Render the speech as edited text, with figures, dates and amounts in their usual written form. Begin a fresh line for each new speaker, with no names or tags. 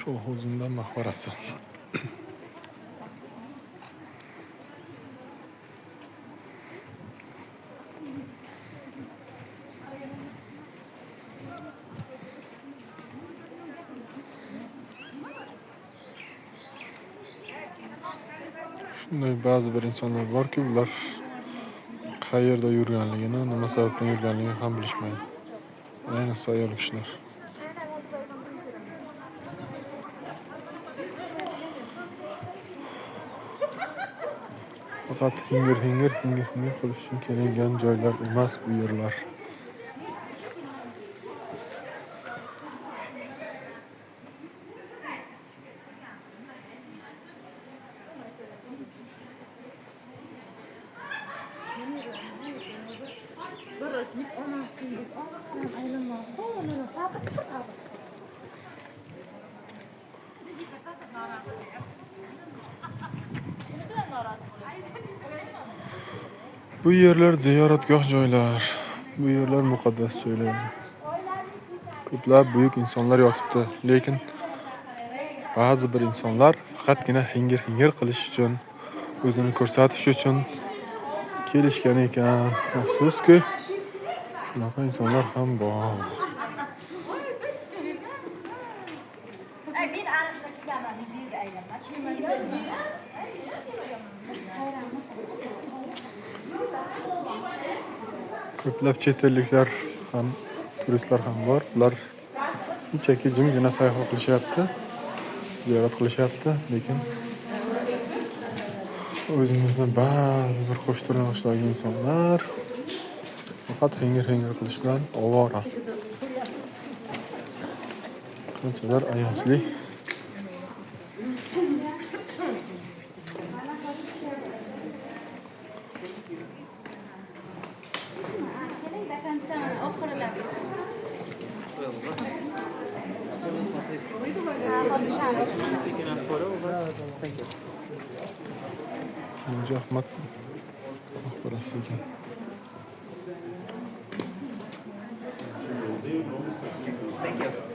Shoh o'zimdan maqbarasi. Shunday ba'zi bir insonlar borki, ular qayerda yurganligini, nima sababdan yurganligini ham bilishmaydi. Ayniqsa ayol kishilar. Faqat hingir qilish uchun kelingan joylar emas bu yerlar. Bu yerlar ziyoratgoh joylar. Bu yerlar muqaddas joylar. Ko'plab buyuk insonlar yotibdi, lekin ba'zi bir insonlar faqatgina hingir qilish uchun, o'zini ko'rsatish uchun kelishgan ekan. Afsuski, shunaqa insonlar ham bor. Ko'plab chet elliklar ham, turistlar ham bor. Ular shunchaki jimgina sayohat qilishyapti, ziyorat qilishyapti, lekin o'zimizni ba'zi bir xush turmushdagi insonlar faqat hingir qilish bilan ovora. Qanchalar ayanchli. Bunca Ahmad maqbarasi ekan.
Thank you.